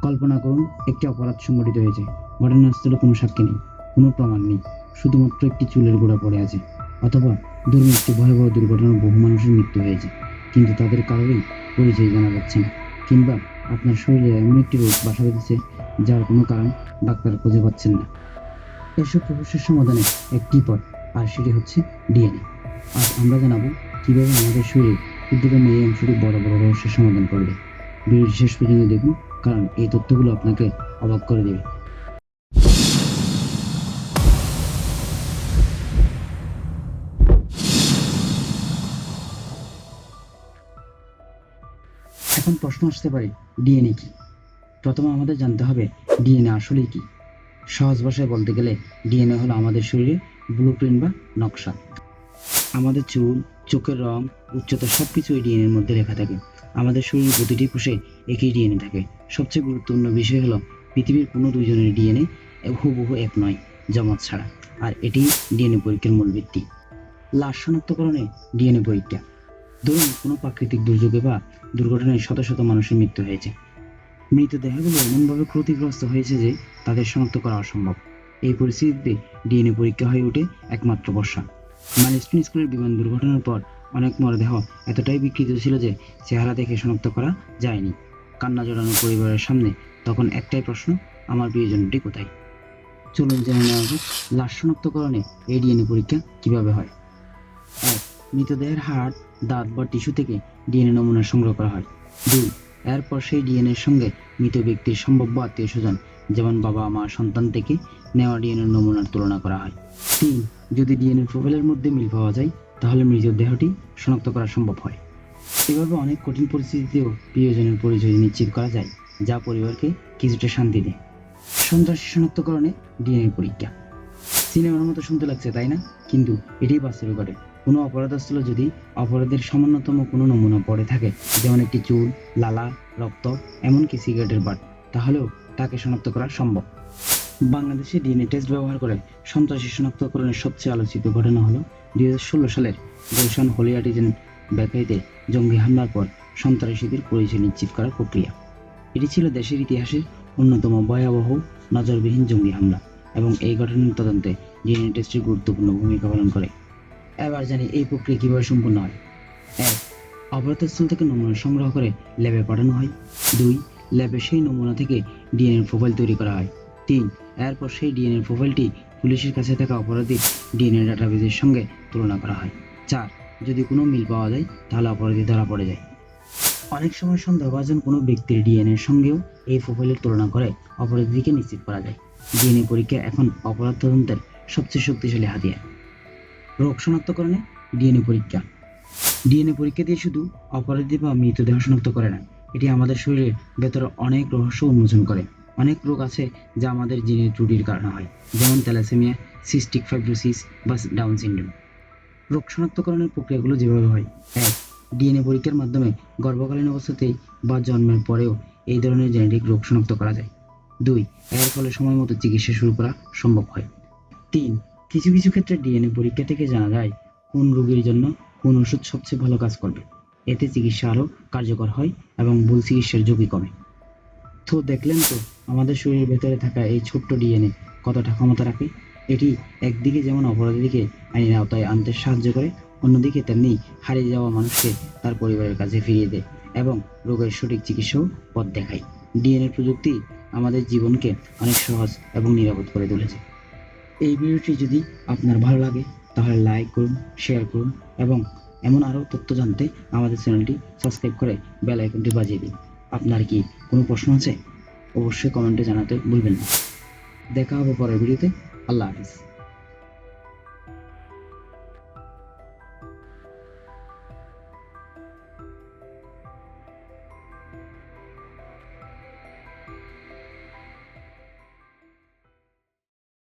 কল্পনা করুন, একটি অপরাধ সংঘটিত হয়েছে। ঘটনাস্থলে কোনো সাক্ষী নেই, কোনো প্রমাণ নেই, শুধুমাত্র একটি চুলের গোড়া পড়ে আছে। অথবা ধরুন একটি ভয়াবহ দুর্ঘটনায় বহু মানুষের মৃত্যু হয়েছে, কিন্তু তাদের কারোরই পরিচয় জানা যাচ্ছে না। কিংবা আপনার শরীরে এমন একটি রোগ বাসা বেঁধেছে যার কোনো কারণ ডাক্তার খুঁজে পাচ্ছেন না। এসব রহস্যের সমাধানে একটি পথ, আর সেটি হচ্ছে ডিএনএ। আজ আমরা জানাবো কিভাবে আমাদের শরীরে ক্ষুদ্রতম এই অংশটি বড় বড় রহস্যের সমাধান করবে। ভিডিওটি শেষ পর্যন্ত দেখুন, কারণ এই তথ্যগুলো আপনাকে অবাক করে দেবে। এখন প্রশ্ন আসতে পারে, ডিএনএ কি? প্রথমে আমাদের জানতে হবে ডিএনএ আসলেই কি। সহজ ভাষায় বলতে গেলে ডিএনএ হলো আমাদের শরীরে ব্লুপ্রিন্ট বা নকশা। আমাদের চুল, চোখের রং, উচ্চতা সবকিছু এই ডিএনএর মধ্যে লেখা থাকে। আমাদের শরীরের প্রতিটি কোষে একই ডিএনএ থাকে। সবচেয়ে গুরুত্বপূর্ণ বিষয় হলো পৃথিবীর কোনো দুইজনের ডিএনএ হুবহু এক নয়, জমা ছাড়া। আর এটি ডিএনএ পরীক্ষার মূল ভিত্তি। লাশ শনাক্তকরণে ডিএনএ পরীক্ষা। ধরুন কোনো প্রাকৃতিক দুর্যোগে বা দুর্ঘটনায় শত শত মানুষের মৃত্যু হয়েছে। মৃতদেহগুলো এমনভাবে ক্ষতিগ্রস্ত হয়েছে যে তাদের শনাক্ত করা অসম্ভব। এই পরিস্থিতিতে ডিএনএ পরীক্ষা হয়ে ওঠে একমাত্র ভরসা। মাইলস্টোন স্কুলের বিমান দুর্ঘটনার পর অনেক মরদেহ এতটাই বিকৃত ছিল যে চেহারা দেখে শনাক্ত করা যায়নি। কান্না জড়ানো পরিবারের সামনে তখন একটাই প্রশ্ন, আমার প্রিয়জনটি কোথায়? চলুন জেনে নেওয়া যাক লাশ শনাক্তকরণে এই ডিএনএ পরীক্ষা কিভাবে হয়। 1. মৃতদেহের হাড়, দাঁত বা টিস্যু থেকে ডিএনএ নমুনা সংগ্রহ করা হয়। 2. এরপর সেই ডিএনএর সঙ্গে মৃত ব্যক্তির সম্ভাব্য আত্মীয় স্বজন, যেমন বাবা মা সন্তান থেকে নেওয়া ডিএনএ নমুনার তুলনা করা হয়। 3. যদি ডিএনএ প্রোফাইলের মধ্যে মিল পাওয়া যায়, তাহলে মৃতদেহটি শনাক্ত করা সম্ভব হয়। এভাবে অনেক কঠিন পরিস্থিতিতেও প্রিয়জনের পরিচয় নিশ্চিত করা যায়, যা পরিবারকে কিছুটা শান্তি দেয়। সন্ত্রাসী শনাক্তকরণে ডিএনএ পরীক্ষা। সিনেমার মতো শুনতে লাগছে, তাই না? কিন্তু এটাই বাস্তবে ঘটে। কোনো অপরাধস্থলে যদি অপরাধের সামান্যতম কোনো নমুনা পড়ে থাকে, যেমন একটি চুল, লালা, রক্ত, এমনকি সিগারেটের বাট, তাহলেও তাকে শনাক্ত করা সম্ভব। বাংলাদেশে ডিএনএ টেস্ট ব্যবহার করে সন্ত্রাসী শনাক্তকরণের সবচেয়ে আলোচিত ঘটনা হলো 2016 সালের গুলশান হোলি আর্টিজান বেকারিতে জঙ্গি হামলার পর সন্ত্রাসীদের পরিচয় নিশ্চিত করার প্রক্রিয়া। এটি ছিল দেশের ইতিহাসের অন্যতম ভয়াবহ নজরবিহীন জঙ্গি হামলা, এবং এই ঘটনার তদন্তে ডিএনএ টেস্টের গুরুত্বপূর্ণ ভূমিকা পালন করে। এবার জানি এই প্রক্রিয়া কিভাবে সম্পন্ন হয়। 1. অপরাধস্থল থেকে নমুনা সংগ্রহ করে ল্যাবে পাঠানো হয়। 2. ল্যাবে সেই নমুনা থেকে ডিএনএ প্রোফাইল তৈরি করা হয়। 3. এরপর সেই ডিএনএ প্রোফাইলটি পুলিশের কাছে থাকা অপরাধীর ডিএনএ ডাটাবেজের সঙ্গে তুলনা করা হয়। 4. যদি কোনো মিল পাওয়া যায়, তাহলে অপরাধী ধরা পড়ে যায়। অনেক সময় সন্দেহভাজন কোনো ব্যক্তির ডিএনএর সঙ্গেও এই প্রোফাইলের তুলনা করে অপরাধীকে নিশ্চিত করা যায়। ডিএনএ পরীক্ষা এখন অপরাধ তদন্তের সবচেয়ে শক্তিশালী হাতিয়ার। রোগ শনাক্তকরণে ডিএনএ পরীক্ষা। ডিএনএ পরীক্ষা দিয়ে শুধু অপরাধী বা মৃতদেহ শনাক্ত করে না, এটি আমাদের শরীরের ভেতরে অনেক রহস্য উন্মোচন করে। অনেক রোগ আছে যা আমাদের জিনের ত্রুটির কারণে হয়, যেমন থ্যালাসেমিয়া, সিস্টিক ফাইব্রোসিস বা ডাউন সিনড্রোম। রোগ শনাক্তকরণের প্রক্রিয়াগুলো যেভাবে হয়: 1. ডিএনএ পরীক্ষার মাধ্যমে গর্ভকালীন অবস্থাতেই বা জন্মের পরেও এই ধরনের জেনেটিক রোগ শনাক্ত করা যায়। 2. এর ফলে সময় মতো চিকিৎসা শুরু করা সম্ভব হয়। 3. কিছু কিছু ক্ষেত্রে ডিএনএ পরীক্ষা থেকে জানা যায় কোন রোগীর জন্য কোন ওষুধ সবচেয়ে ভালো কাজ করবে। এতে চিকিৎসা আরও কার্যকর হয় এবং ভুল চিকিৎসার ঝুঁকি কমে। তো দেখলেন তো, আমাদের শরীরের ভেতরে থাকা এই ছোট্ট ডিএনএ কতটা ক্ষমতা রাখে। এটি একদিকে যেমন অপরাধীকে আইনের আওতায় আনতে সাহায্য করে, অন্যদিকে তেমনি হারিয়ে যাওয়া মানুষকে তার পরিবারের কাছে ফিরিয়ে দেয় এবং রোগের সঠিক চিকিৎসাও পথ দেখায়। ডিএনএ প্রযুক্তি আমাদের জীবনকে অনেক সহজ এবং নিরাপদ করে তুলেছে। এই ভিডিওটি যদি আপনার ভালো লাগে, তাহলে লাইক করুন, শেয়ার করুন এবং এমন আরও তথ্য জানতে আমাদের চ্যানেলটি সাবস্ক্রাইব করে বেল আইকনটি বাজিয়ে দিন। আপনার কি কোনো প্রশ্ন আছে? অবশ্যই কমেন্টে জানাতে ভুলবেন না। দেখা হবে পরের ভিডিওতে। আল্লাহ হাফিজ।